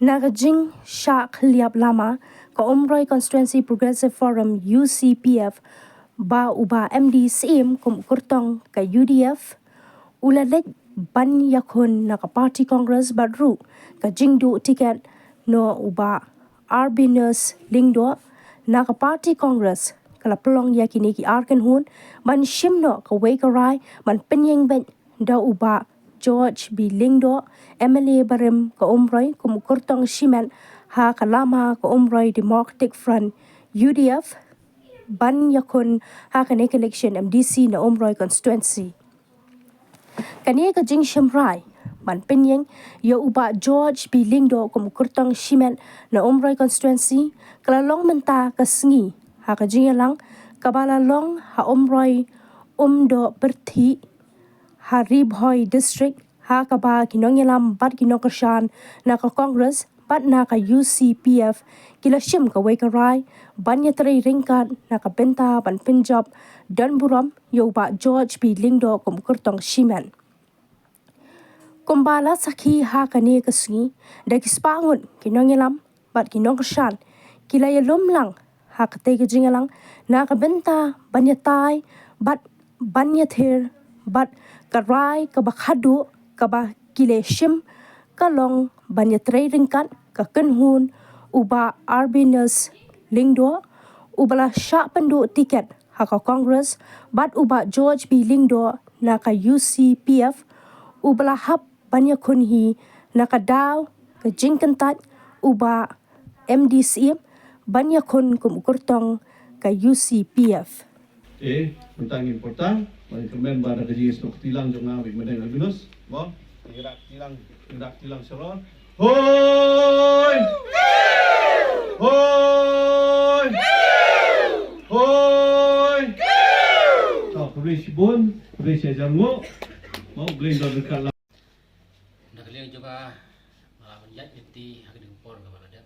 Nagajing Shak Liap Lama ka Umroy Constituency Progressive Forum UCPF ba uba MD SIM kum kurtong ka UDF ulalek ban yakun na ka Party Congress badru ka jingdu tiket no uba Arbinus Lingdo na ka Party Congress kala pelong yakini ki arkan hun man shimno ka wekarai man penyeng ben da uba George B. Lingdo, MLA Barim ka Umroy kum kurtong shimen ha kalama ka Umroy Democratic Front UDF ban yakun ha kanek election MDC na Umroy constituency. Kaniya ka jing shimrai ban penyeng ya uba George B. Lingdo kum kurtong shimen na Umroy constituency kalalong menta ka sengi ha ka jing lang kabala long ha Umroy umdo berti Haribhoi District ha kaba kinong yalam bat kinong kershan na ka Congress bat na ka UCPF kila shim ka wekarai banya teri ringkat na ka benta ban Punjab dan buram yo ba George B. Lingdo kum kurtong shimen. Kumbala sakhi ha kani kasungi da kispangun kinong yalam bat kinong kershan kila yalum lang ha kate ka jingalang na ka benta banya tai bat banya ther bat karai kabakhadu kaba kileshim kalong banya trading kan ka kenhun uba Arbinus Lingdo ubala syak pendu tiket haka Congress bat uba George B. Lingdo na ka UCPF ubala hap banya kunhi na ka daw ka jingkentat uba MDC banya kun kurtong ka UCPF. Tentang important bagi member ada jenis untuk tilang jangan ambil medang Albinus, boh, tirak tilang seron, hoi, hoi, hoi, tak boleh sibun, boleh saja mau boleh dekat lah. Nak kalian juga malah menjadi inti hak diumpor kepada dia,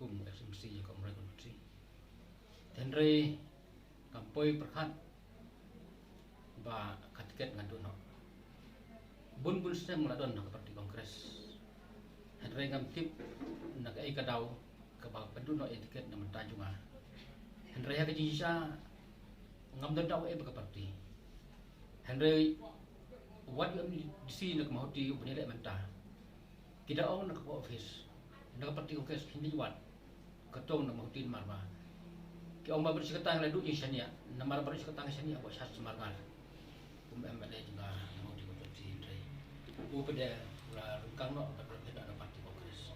kum asumsi kum rekonstruksi, tenre kampoi perkat ba katiket ngadu no bun sistem meladon nak parti kongres henry ngam tip nak ai kadau ke ba pendu no etiket na menta junga henry ha kejisa ngam dan daw ai ba parti henry what you see nak mahoti ubnile menta kita on nak office nak parti kongres hindi wat ketong nak mahoti marma ki ông bà bật cái tang là đuổi như thế này, nằm bật cái tang như thế này, buat sát semar ngal, em bật juga mau dikonsumsi ini, beda lah rengkang no, berbeda dengan parti kongres,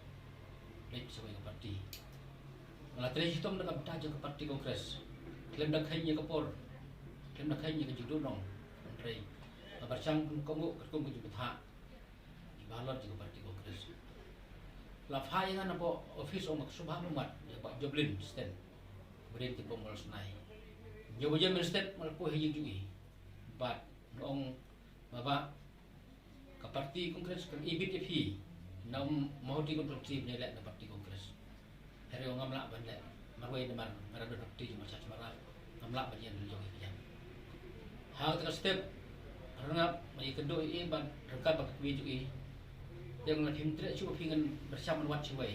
lain sebagai parti, malah terus itu mereka bertaja ke parti kongres, klaim dah kayaknya ke por, klaim dah kayaknya ke judul nong, ini, bercang kamu ketemu juga tak, balot juga parti kongres, lah fahai kan apa office orang subah umat, Pak Joblin stand. Berhenti pemul senai. Jauh jauh merestet melakukan hiji juga. But noong bapa ke parti kongres ke IBTP, noong mau dikonstruksi menjelek ke parti kongres. Hari orang ngamlak bandek, marwai demar, marado parti cuma satu malah ngamlak bagian dulu juga kian. Hal terus step, rengap bagi kedua ini ban rengkat bagi kuih juga. Yang lebih tidak cukup ingin bersama wat cuai.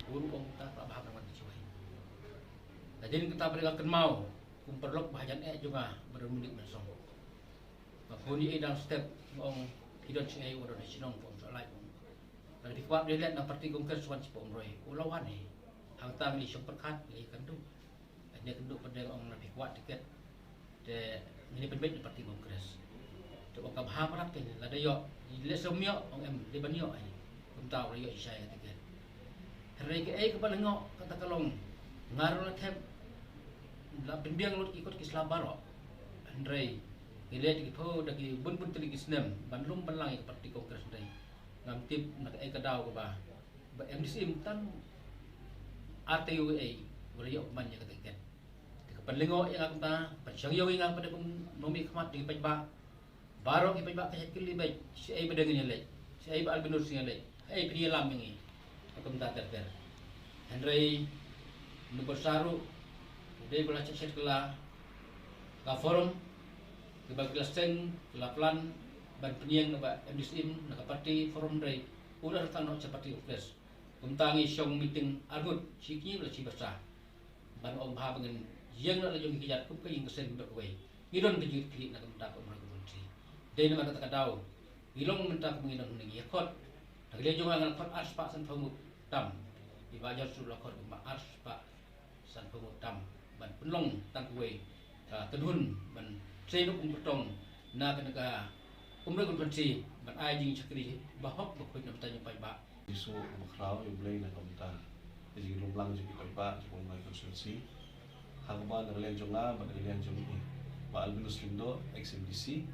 Guru orang tak bahag wat cuai. Jadi kita berikan mau kumperlok bahagian juga bermudik mensong. Makuni dalam step orang hidup saya udah nasional pun soalnya. Kalau dikuat dia lihat parti kongres suan cipom roy, ulawan ni, hangta mili superkat ni kendu, dia kendu pada orang lebih kuat tiket, de ini penbet parti kongres. Tu orang baham rap ni, lada yo, lihat semua orang di banyo ni, kumtaw rayo isya tiket. Hari ke kepala ngok kata kalong ngaruh lah tem. La bendiang lot ikut ke Selabaro. Andrei, dilihat di po dagi bun teli kisnem, bandlum pelang ke parti kongres Andrei. Ngam tip nak kadau ke ba. Ba MDC tan RTUA boleh yok man ya ketiket. Di kepenlingo yang aku ta, pasyang yo yang pada nomi khmat di pajba. Baro ke pajba ke kili baik, si ai bedengin lek. Si ai ba albinus lek. Ai pidi lam ini. Aku ta ter. Andrei nubar saru dia boleh cek kelah ke forum ke bagi kelas ten ke plan ban penyeng ke MDSIM nak parti forum dari ulah datang no seperti ukres umtangi syong meeting argut sikni la cibasa ban om ha bangen yang na lajong kiyat kup kaying kesen ber way ngidon kejut kli na kamta ko mra kunci de na kata kadau ngilong mentak ngidon ngi yakot Nagli jong ang kot arspa san pamutam ibajar sulah kot ma arspa san pamutam ban penlong tangkuwe tenhun ban seinuk umtong na kanaga umre kun kunci ban ai jing chakri bahok bakoi nam tanya pai ba isu makraw yung blay na kamta jadi lumlang jadi pai ba jung mai konsulsi hang ba nagli jong na ba nagli jong ni ba albinus lindo XMDC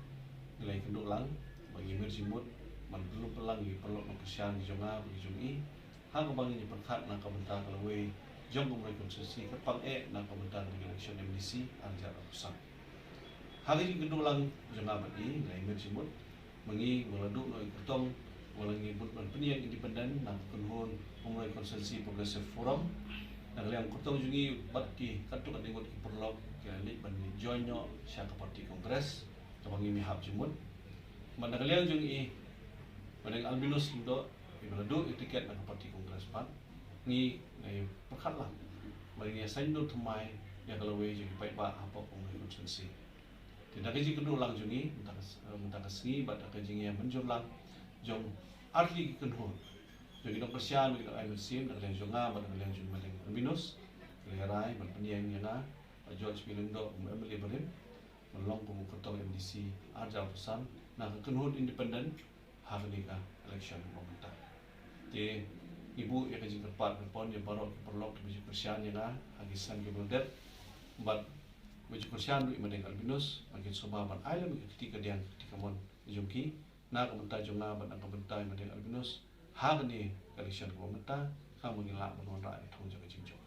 nilai kenduk lang bagi merjimut man belum pelang di pelok no kesian di jonga bagi jongi hang bang ini perkat na kabenta kalawe jong umrai konstitusi kepang na kabenta di election MDC anjar pusat hari ini kedua lang jonga bagi ngai merjimut mengi meladuk no ikutong walangi but man penian independen na kunhun umrai konstitusi progressive forum na kaliang kutong jongi batti katuk adingot ki perlok kali ban join no sya ka parti kongres kabangi mihab jimut man kaliang jongi Padang albinus indo ibalado tiket ng parti kongres pan ni ay pakatlah bagi sain do tumai ya kalau we jadi pai ba apa kong konsensi tidak kaji kedua lang jungi mentang sengi bad kaji yang menjulang jong arti kenho jadi dong persian bagi dong air sim dan yang jonga bad yang jung madang albinus lerai bad peniang yana George Milindo Emily Berlin melong pemukul MDC arja pesan nah kenho independen hari ni ka election pemerintah. Jadi ibu yang kaji kerpat berpon yang baru perlok baju persian yang hagisan ke beldet, but baju persian du imadeng albinus, makin soba ban island ketika dia ketika mon jumki, na kementai jonga ban kementai imadeng albinus, hari ni election pemerintah kamu nilak menolak itu jaga jinjok.